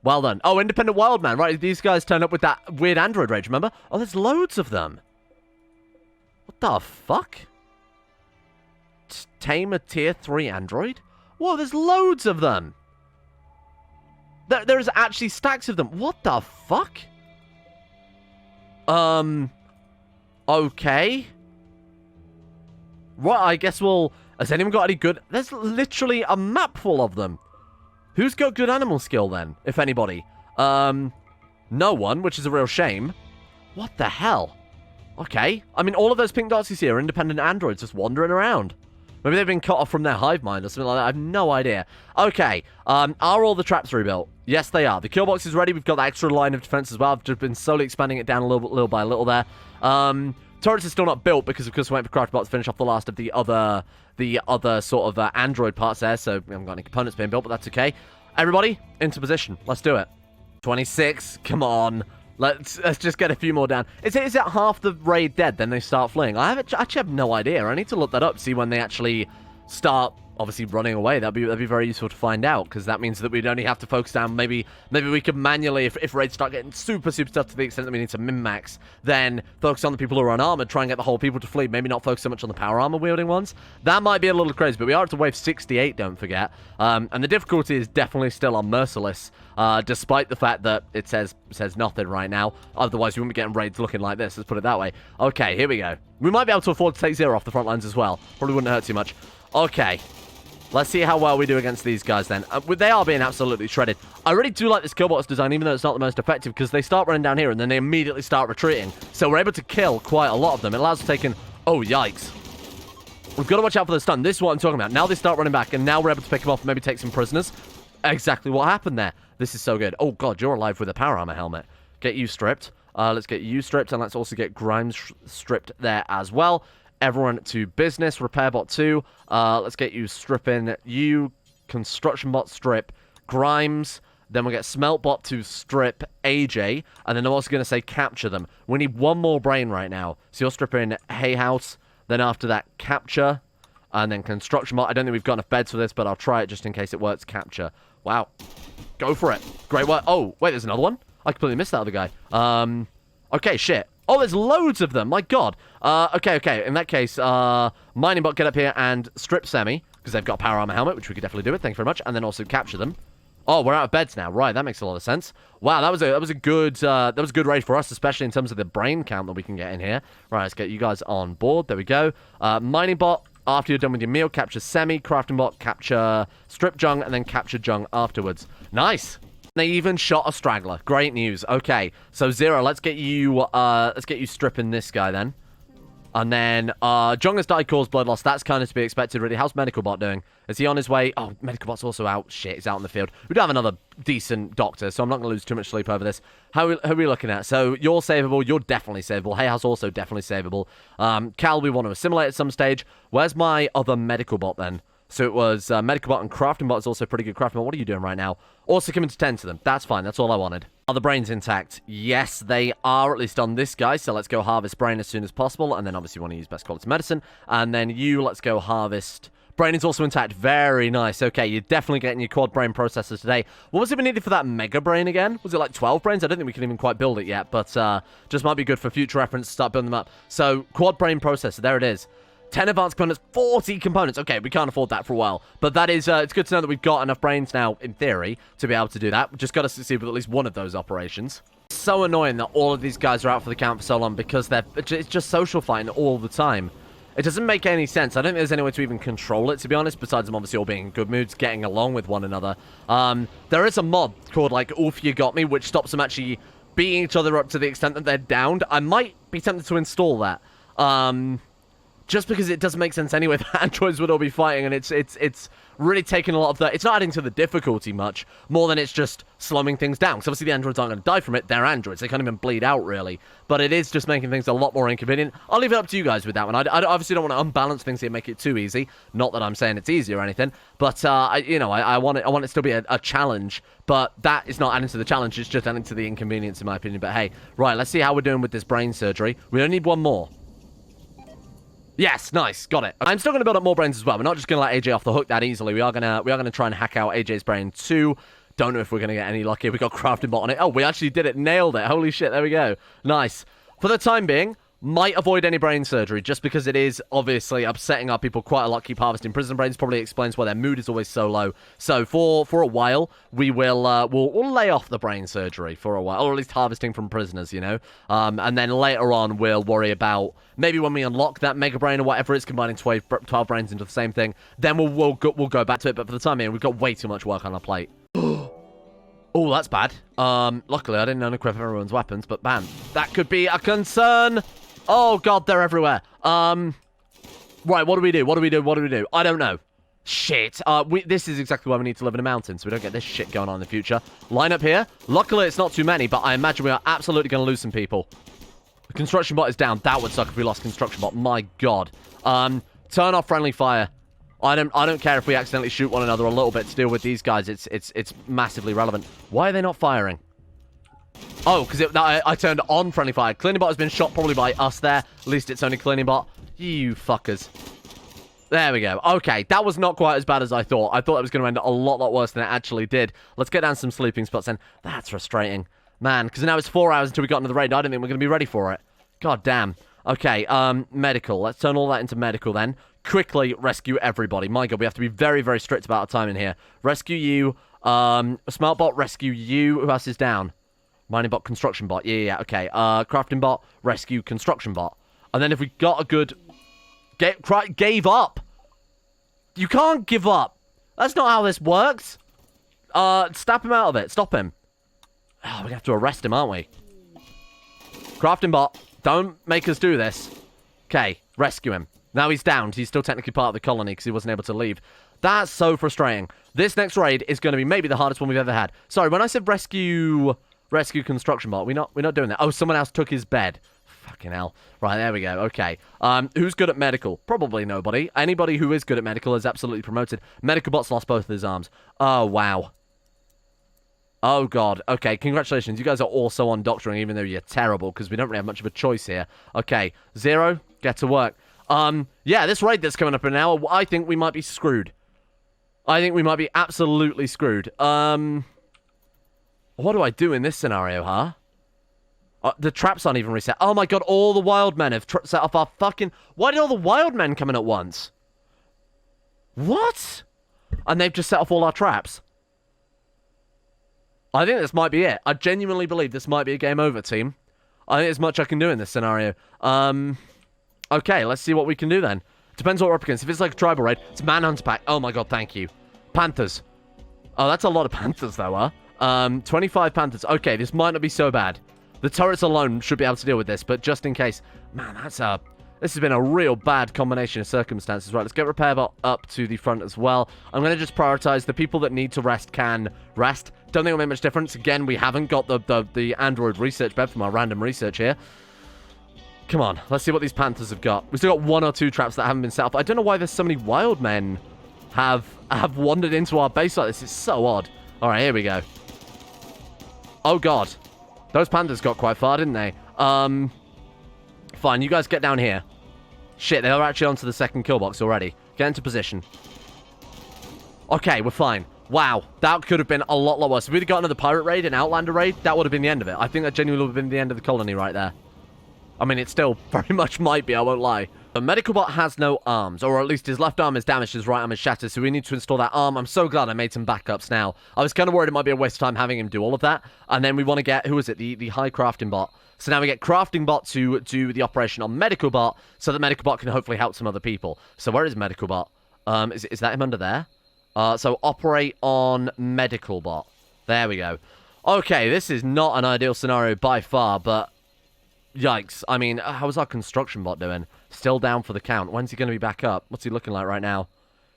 [SPEAKER 1] Well done. Oh, Independent Wildman. Right, these guys turned up with that weird android rage, remember? Oh, there's loads of them. What the fuck? Tame a tier 3 android? Whoa, there's loads of them. There's actually stacks of them. What the fuck? Okay. Right, I guess we'll... Has anyone got any good... There's literally a map full of them. Who's got good animal skill, then? If anybody. No one, which is a real shame. What the hell? Okay. I mean, all of those pink dots you see are independent androids just wandering around. Maybe they've been cut off from their hive mind or something like that. I have no idea. Okay. Are all the traps rebuilt? Yes, they are. The kill box is ready. We've got the extra line of defense as well. I've just been slowly expanding it down a little by little there. Turrets are still not built because, of course, we went for Craftbot to finish off the last of the other sort of android parts there. So we haven't got any components being built, but that's okay. Everybody, into position. Let's do it. 26. Come on. Let's just get a few more down. Is it half the raid dead, then they start fleeing? I actually have no idea. I need to look that up, see when they actually start, obviously, running away. That'd be very useful to find out, because that means that we'd only have to focus down. Maybe we could manually, if raids start getting super tough to the extent that we need to min-max, then focus on the people who are unarmored, try and get the whole people to flee. Maybe not focus so much on the power armor wielding ones. That might be a little crazy, but we are up to wave 68, don't forget. And the difficulty is definitely still on Merciless, despite the fact that it says nothing right now. Otherwise, we wouldn't be getting raids looking like this, let's put it that way. Okay, here we go. We might be able to afford to take 0 off the front lines as well. Probably wouldn't hurt too much. Okay. Let's see how well we do against these guys then. They are being absolutely shredded. I really do like this Killbot's design, even though it's not the most effective, because they start running down here and then they immediately start retreating. So we're able to kill quite a lot of them. It allows us taking... Oh, yikes. We've got to watch out for the stun. This is what I'm talking about. Now they start running back, and now we're able to pick them off and maybe take some prisoners. Exactly what happened there. This is so good. Oh, God, you're alive with a power armor helmet. Get you stripped. Let's get you stripped, and let's also get Grimes stripped there as well. Everyone to business. Repairbot 2. Let's get you stripping. You, Construction Bot strip. Grimes. Then we'll get Smeltbot to strip AJ. And then I'm also going to say capture them. We need one more brain right now. So you're stripping Hay House. Then after that, capture. And then Construction Bot. I don't think we've got enough beds for this, but I'll try it just in case it works. Capture. Wow. Go for it. Great work. Oh, wait, there's another one? I completely missed that other guy. Okay, shit. Oh, there's loads of them. My God. Okay. In that case, Mining Bot, get up here and strip Semi, because they've got a power armor helmet, which we could definitely do with. Thank you very much. And then also capture them. Oh, we're out of beds now. Right, that makes a lot of sense. Wow, that was a good raid for us, especially in terms of the brain count that we can get in here. Right, let's get you guys on board. There we go. Mining Bot, after you're done with your meal, capture Semi. Crafting Bot, capture Strip Jung, and then capture Jung afterwards. Nice. They even shot a straggler. Great news. Okay, so 0, let's get you stripping this guy then. And then Jung has died, caused blood loss. That's kind of to be expected, really. How's Medical Bot doing? Is he on his way? Oh, Medical Bot's also out. Shit, he's out in the field. We do have another decent doctor, so I'm not going to lose too much sleep over this. Who are we looking at? So you're savable. You're definitely savable. Hay House also definitely savable. Cal, we want to assimilate at some stage. Where's my other Medical Bot then? So it was Medical Bot and Crafting Bot is also pretty good. Crafting Bot, what are you doing right now? Also coming to 10 to them. That's fine. That's all I wanted. Are the brains intact? Yes, they are, at least on this guy. So let's go harvest brain as soon as possible. And then obviously want to use best quality medicine. And then let's go harvest. Brain is also intact. Very nice. Okay, you're definitely getting your quad brain processors today. What was even needed for that mega brain again? Was it like 12 brains? I don't think we can even quite build it yet. But just might be good for future reference to start building them up. So quad brain processor. There it is. 10 advanced components, 40 components. Okay, we can't afford that for a while. But that is, it's good to know that we've got enough brains now, in theory, to be able to do that. We've just got to succeed with at least one of those operations. So annoying that all of these guys are out for the count for so long because it's just social fighting all the time. It doesn't make any sense. I don't think there's any way to even control it, to be honest, besides them obviously all being in good moods, getting along with one another. There is a mod called, like, Oof, You Got Me, which stops them actually beating each other up to the extent that they're downed. I might be tempted to install that. just because it doesn't make sense anyway. The androids would all be fighting, and it's really taking a lot of the... It's not adding to the difficulty much, more than it's just slowing things down. Because obviously the androids aren't going to die from it. They're androids. They can't even bleed out, really. But it is just making things a lot more inconvenient. I'll leave it up to you guys with that one. I obviously don't want to unbalance things here and make it too easy. Not that I'm saying it's easy or anything. But, I want it to still be a challenge. But that is not adding to the challenge. It's just adding to the inconvenience, in my opinion. But hey, right, let's see how we're doing with this brain surgery. We only need one more. Yes, nice, got it. I'm still going to build up more brains as well. We're not just going to let AJ off the hook that easily. We are going to try and hack out AJ's brain too. Don't know if we're going to get any luck here. We got crafting bot on it. Oh, we actually did it. Nailed it. Holy shit, there we go. Nice. For the time being, might avoid any brain surgery just because it is obviously upsetting our people quite a lot. Keep harvesting prison brains probably explains why their mood is always so low. So for a while, we will we'll lay off the brain surgery for a while, or at least harvesting from prisoners, you know. And then later on, we'll worry about maybe when we unlock that mega brain or whatever it's combining 12 brains into the same thing. Then we'll go back to it. But for the time being, we've got way too much work on our plate. Oh, that's bad. Luckily, I didn't unequip everyone's weapons, but man, that could be a concern. Oh, God, they're everywhere. Right, what do we do? What do we do? I don't know. Shit. This is exactly why we need to live in a mountain, so we don't get this shit going on in the future. Line up here. Luckily, it's not too many, but I imagine we are absolutely going to lose some people. The construction bot is down. That would suck if we lost construction bot. My God. Turn off friendly fire. I don't care if we accidentally shoot one another a little bit to deal with these guys. It's massively relevant. Why are they not firing? Oh, because I turned on friendly fire. Cleaning bot has been shot probably by us there. At least it's only cleaning bot. You fuckers. There we go. Okay, that was not quite as bad as I thought. I thought it was going to end a lot worse than it actually did. Let's get down some sleeping spots then. That's frustrating. Man, because now it's 4 hours until we got into the raid. I don't think we're going to be ready for it. God damn. Okay, medical. Let's turn all that into medical then. Quickly rescue everybody. My God, we have to be very, very strict about our time in here. Rescue you. Smart bot, rescue you. Who else is down? Mining bot, construction bot. Yeah, okay. Crafting bot, rescue, construction bot. And then if we got a good... Gave up. You can't give up. That's not how this works. Stab him out of it. Stop him. Oh, we have to arrest him, aren't we? Crafting bot, don't make us do this. Okay, rescue him. Now he's downed. He's still technically part of the colony because he wasn't able to leave. That's so frustrating. This next raid is going to be maybe the hardest one we've ever had. Sorry, when I said rescue construction bot, we're not doing that. Oh, someone else took his bed. Fucking hell. Right, there we go. Okay. Who's good at medical? Probably nobody. Anybody who is good at medical is absolutely promoted. Medical bot's lost both of his arms. Oh, wow. Oh, God. Okay, congratulations. You guys are also on doctoring, even though you're terrible, because we don't really have much of a choice here. Okay, Zero, get to work. Yeah, this raid that's coming up in an hour, I think we might be screwed. I think we might be absolutely screwed. What do I do in this scenario, huh? The traps aren't even reset. Oh my God, all the wild men have set off our fucking... Why did all the wild men come in at once? What? And they've just set off all our traps. I think this might be it. I genuinely believe this might be a game over, team. I think there's much I can do in this scenario. Okay, let's see what we can do then. Depends what we're up against. If it's like a tribal raid, it's Manhunt's pack. Oh my God, thank you. Panthers. Oh, that's a lot of panthers though, huh? 25 panthers. Okay, this might not be so bad. The turrets alone should be able to deal with this, but just in case... Man, this has been a real bad combination of circumstances. Right, let's get repair bot up to the front as well. I'm going to just prioritize the people that need to rest can rest. Don't think it'll make much difference. Again, we haven't got the android research bed from our random research here. Come on, let's see what these panthers have got. We've still got 1 or 2 traps that haven't been set up. I don't know why there's so many wild men have wandered into our base like this. It's so odd. All right, here we go. Oh, God. Those panthers got quite far, didn't they? Fine, you guys get down here. Shit, they are actually onto the second kill box already. Get into position. Okay, we're fine. Wow, that could have been a lot worse. If we'd have got another pirate raid, an Outlander raid, that would have been the end of it. I think that genuinely would have been the end of the colony right there. I mean, it still very much might be, I won't lie. The medical bot has no arms, or at least his left arm is damaged, his right arm is shattered, so we need to install that arm. I'm so glad I made some backups now. I was kind of worried it might be a waste of time having him do all of that, and then we want to get, who is it, the high crafting bot. So now we get crafting bot to do the operation on medical bot, so that medical bot can hopefully help some other people. So where is medical bot? Is that him under there? So operate on medical bot. There we go. Okay, this is not an ideal scenario by far, but Yikes. I mean, how's our construction bot doing? Still down for the count. When's he going to be back up? What's he looking like right now?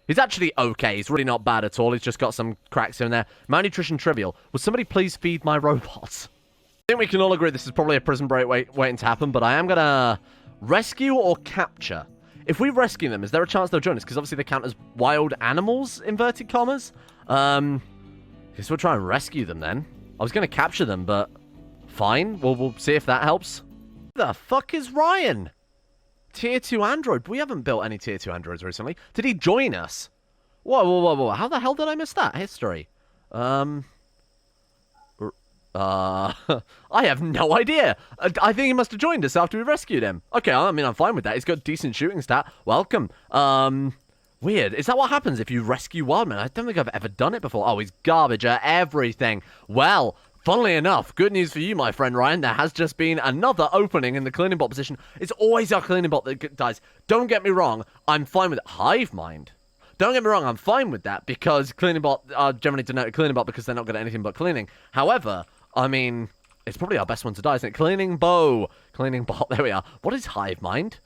[SPEAKER 1] He's actually okay. He's really not bad at all. He's just got some cracks here and there. Malnutrition trivial. Would somebody please feed my robots? I think we can all agree this is probably a prison break waiting to happen, but I am going to rescue or capture. If we rescue them, is there a chance they'll join us? Because obviously they count as wild animals, inverted commas. Guess we'll try and rescue them then. I was going to capture them, but fine. We'll see if that helps. The fuck is Ryan? Tier 2 android. We haven't built any tier 2 androids recently. Did he join us? Whoa. How the hell did I miss that? History. I have no idea. I think he must have joined us after we rescued him. Okay, I mean, I'm fine with that. He's got decent shooting stat. Welcome. Weird. Is that what happens if you rescue Wildman? I don't think I've ever done it before. Oh, he's garbage at everything. Well, funnily enough, good news for you, my friend Ryan. There has just been another opening in the cleaning bot position. It's always our cleaning bot that dies. Don't get me wrong. I'm fine with it. Hive Mind. Don't get me wrong. I'm fine with that because cleaning bot are generally denoted cleaning bot because they're not good at anything but cleaning. However, I mean, it's probably our best one to die, isn't it? Cleaning bow. Cleaning bot. There we are. What is Hive Mind?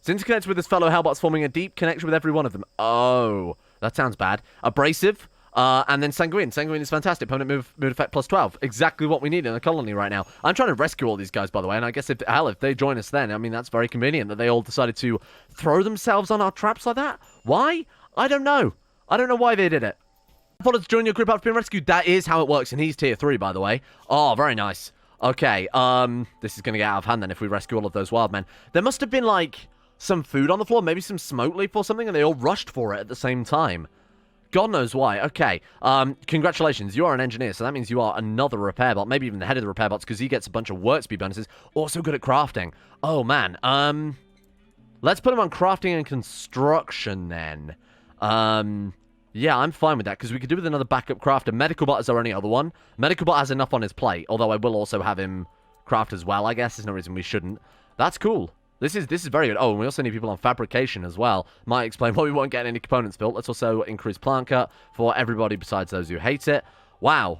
[SPEAKER 1] Since connected with his fellow Hellbots, forming a deep connection with every one of them. Oh, that sounds bad. Abrasive. And then Sanguine. Sanguine is fantastic. Permanent mood effect plus 12. Exactly what we need in a colony right now. I'm trying to rescue all these guys, by the way. And I guess if they join us then, I mean, that's very convenient that they all decided to throw themselves on our traps like that. Why? I don't know. I don't know why they did it. Follow to join your group after being rescued. That is how it works. And he's tier 3, by the way. Oh, very nice. Okay. This is going to get out of hand then if we rescue all of those wild men. There must have been, like, some food on the floor. Maybe some smoke leaf or something. And they all rushed for it at the same time. God knows why. Okay. Congratulations. You are an engineer, so that means you are another repair bot. Maybe even the head of the repair bots, because he gets a bunch of work speed bonuses. Also good at crafting. Oh, man. Let's put him on crafting and construction, then. Yeah, I'm fine with that, because we could do with another backup crafter. Medical bot is our only other one. Medical bot has enough on his plate, although I will also have him craft as well, I guess. There's no reason we shouldn't. That's cool. This is very good. Oh, and we also need people on fabrication as well. Might explain why we won't get any components built. Let's also increase plant cut for everybody besides those who hate it. Wow,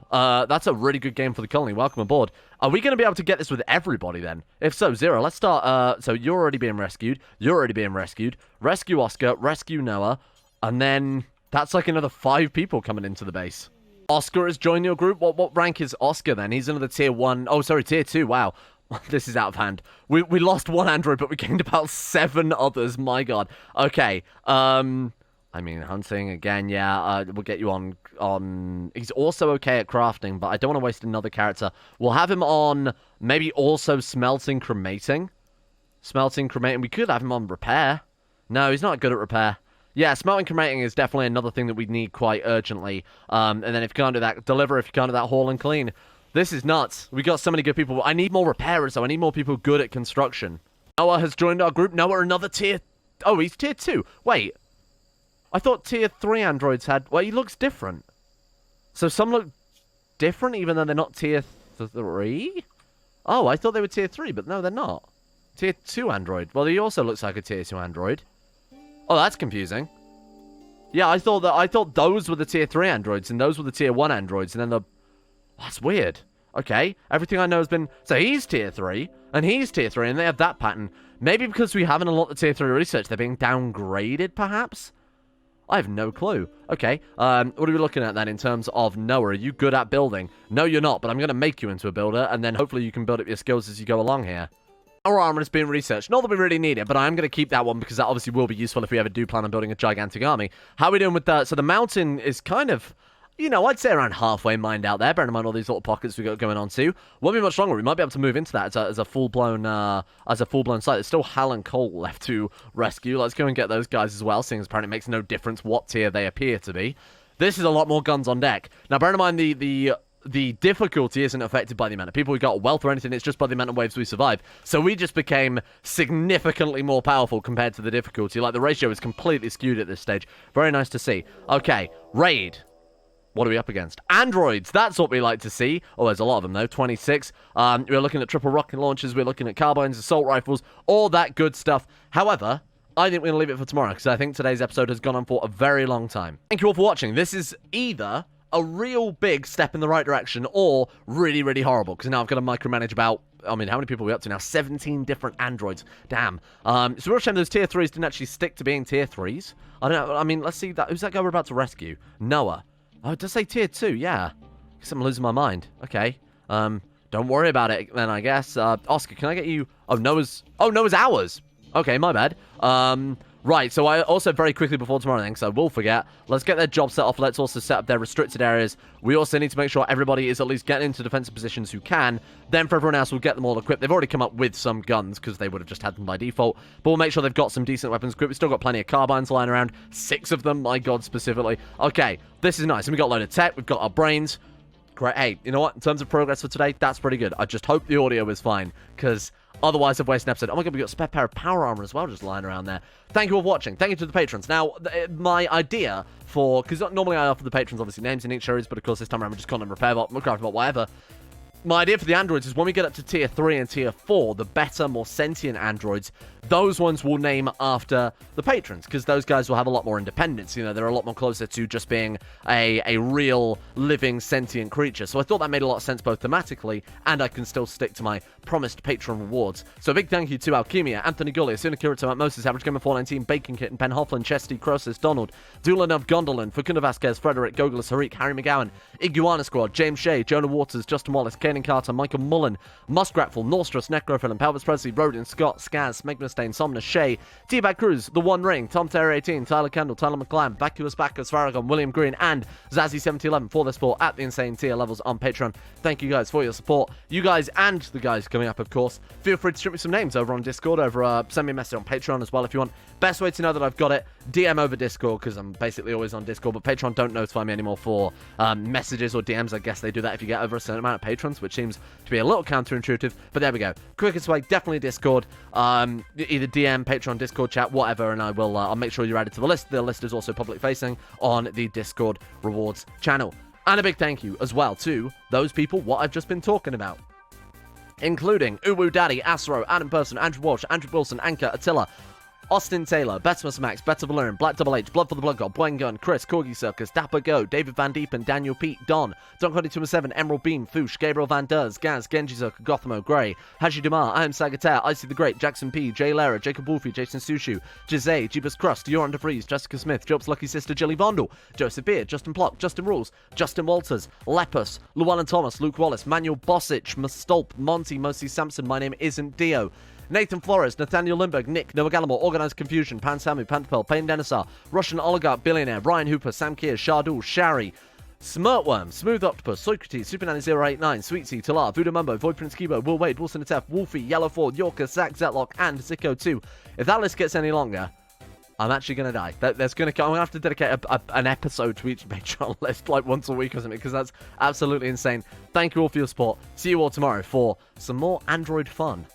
[SPEAKER 1] that's a really good game for the colony. Welcome aboard. Are we going to be able to get this with everybody then? If so, Zero, let's start. So you're already being rescued. You're already being rescued. Rescue Oscar, rescue Noah, and then that's like another 5 people coming into the base. Oscar has joined your group. What rank is Oscar then? He's another tier 1. Oh, sorry, tier 2. Wow. This is out of hand. We lost 1 android, but we gained about 7 others. My God. Okay. I mean, hunting again. Yeah. We'll get you on. He's also okay at crafting, but I don't want to waste another character. We'll have him on maybe also smelting, cremating. Smelting, cremating. We could have him on repair. No, he's not good at repair. Yeah, smelting, cremating is definitely another thing that we need quite urgently. And then if you can't do that, deliver. If you can't do that, haul and clean. This is nuts. We got so many good people. I need more repairers, though. I need more people good at construction. Noah has joined our group. Noah, another tier... Oh, he's tier 2. Wait. I thought tier 3 androids had... Well, he looks different. So some look different, even though they're not tier 3? Oh, I thought they were tier 3, but no, they're not. Tier 2 android. Well, he also looks like a tier 2 android. Oh, that's confusing. Yeah, I thought those were the tier 3 androids, and those were the tier 1 androids, and then the... That's weird. Okay, everything I know has been... So he's tier 3, and he's tier 3, and they have that pattern. Maybe because we haven't unlocked the tier 3 research, they're being downgraded, perhaps? I have no clue. Okay, what are we looking at then in terms of Noah? Are you good at building? No, you're not, but I'm going to make you into a builder, and then hopefully you can build up your skills as you go along here. Our armor is being researched. Not that we really need it, but I am going to keep that one because that obviously will be useful if we ever do plan on building a gigantic army. How are we doing with that? So the mountain is kind of... You know, I'd say around halfway mined out there, bearing in mind all these little pockets we got going on too. Won't be much longer. We might be able to move into that as a full-blown site. There's still Hal and Cole left to rescue. Let's go and get those guys as well, seeing as apparently it makes no difference what tier they appear to be. This is a lot more guns on deck. Now, bearing in mind the difficulty isn't affected by the amount of people we got, wealth or anything. It's just by the amount of waves we survive. So we just became significantly more powerful compared to the difficulty. Like, the ratio is completely skewed at this stage. Very nice to see. Okay, raid. What are we up against? Androids, that's what we like to see. Oh, there's a lot of them, though. 26. We're looking at triple rocket launchers. We're looking at carbines, assault rifles, all that good stuff. However, I think we're going to leave it for tomorrow, because I think today's episode has gone on for a very long time. Thank you all for watching. This is either a real big step in the right direction or really, really horrible, because now I've got to micromanage about I mean, how many people are we up to now? 17 different androids. Damn. So real shame those tier 3s didn't actually stick to being tier 3s. I don't know. I mean, let's see that. Who's that guy we're about to rescue? Noah. Oh, it does say tier 2, yeah. Guess I'm losing my mind. Okay. Don't worry about it then, I guess. Oscar, can I get you... Oh, Noah's ours. Okay, my bad. Right, so I also very quickly before tomorrow then, because I will forget, let's get their job set off. Let's also set up their restricted areas. We also need to make sure everybody is at least getting into defensive positions who can. Then for everyone else, we'll get them all equipped. They've already come up with some guns, because they would have just had them by default. But we'll make sure they've got some decent weapons equipped. We've still got plenty of carbines lying around. 6 of them, my god, specifically. Okay, this is nice. And we've got a load of tech. We've got our brains. Great. Hey, you know what? In terms of progress for today, that's pretty good. I just hope the audio is fine, because... otherwise, I've wasted an episode. Oh my god, we got a spare pair of power armor as well just lying around there. Thank you all for watching. Thank you to the patrons. Now, my idea for... because normally I offer the patrons, obviously, names in each series, but of course this time around we're just calling them repair bot, craft bot, whatever. My idea for the androids is when we get up to tier 3 and tier 4, the better, more sentient androids, those ones will name after the patrons, because those guys will have a lot more independence. You know, they're a lot more closer to just being a real, living, sentient creature. So I thought that made a lot of sense both thematically, and I can still stick to my promised patron rewards. So a big thank you to Alchemia, Anthony Gully, Asuna Kirito, Matt Moses, Average Gamer 419, Bacon Kitten, Ben Hofflin, Chesty, Crosis, Donald, Doolan of Gondolin, Facunda Vasquez, Frederick, Gogolus, Harik, Harry McGowan, Iguana Squad, James Shea, Jonah Waters, Justin Wallace, Kanan Carter, Michael Mullen, Muskratful, Norstrus, Necrophil, Pelvis Presley, Rodin, Scott, Skaz, Megmastain, Somnus, Shea, T-Bag Cruz, The One Ring, Tom Terry 18, Tyler Kendall, Tyler McClam, Vacuous Bacchus, Farragon, William Green, and Zazzy7011 for this sport at the insane tier levels on Patreon. Thank you guys for your support. You guys and the guys coming up, of course. Feel free to shoot me some names over on Discord, send me a message on Patreon as well if you want. Best way to know that I've got it, DM over Discord, because I'm basically always on Discord, but Patreon don't notify me anymore for messages or DMs. I guess they do that if you get over a certain amount of patrons, which seems to be a little counterintuitive, but there we go. Quickest way, definitely Discord, either DM, Patreon, Discord chat, whatever, and I'll make sure you're added to the list. The list is also public facing on the Discord rewards channel. And a big thank you as well to those people what I've just been talking about, including Uwu Daddy, Asro, Adam Person, Andrew Walsh, Andrew Wilson, Anchor, Attila, Austin Taylor, Betsamus Max, Better Valerian, Black Double H, Blood for the Blood God, Buen Gun, Chris, Corgi Circus, Dapper Go, David Van Deepen, Daniel Pete, Don, Don227, Emerald Beam, Foosh, Gabriel Van Ders, Gaz, Genji Zerka, Gothamo, Grey, Haji Demar, I Am Sagataire, Icy the Great, Jackson P, Jay Lara, Jacob Wolfie, Jason Sushu, Jose, Jeebus Crust, Joran DeVries, Jessica Smith, Job's Lucky Sister, Jilly Vondel, Joseph Beard, Justin Plock, Justin Rules, Justin Walters, Lepus, Llewellyn Thomas, Luke Wallace, Manuel Bosich, Mustolp, Monty, Mosi Sampson, My Name Isn't Dio, Nathan Flores, Nathaniel Lindbergh, Nick, Noah Gallimore, Organized Confusion, Pan Samu, Pantapel, Payne Denisar, Russian Oligarch Billionaire, Ryan Hooper, Sam Keir, Shardul, Shari, Smirtworm, Smooth Octopus, Socrates, Super089, Sweetsea, Talar, Voodoo Mumbo, Void Prince Kibo, Will Wade, Wilson Atef, Wolfie, Yellow Ford, Yorker, Zach, Zetlock, and Zico2. If that list gets any longer, I'm actually going to die. I'm going to have to dedicate an episode to each Patreon list, like once a week or something, because that's absolutely insane. Thank you all for your support. See you all tomorrow for some more Android fun.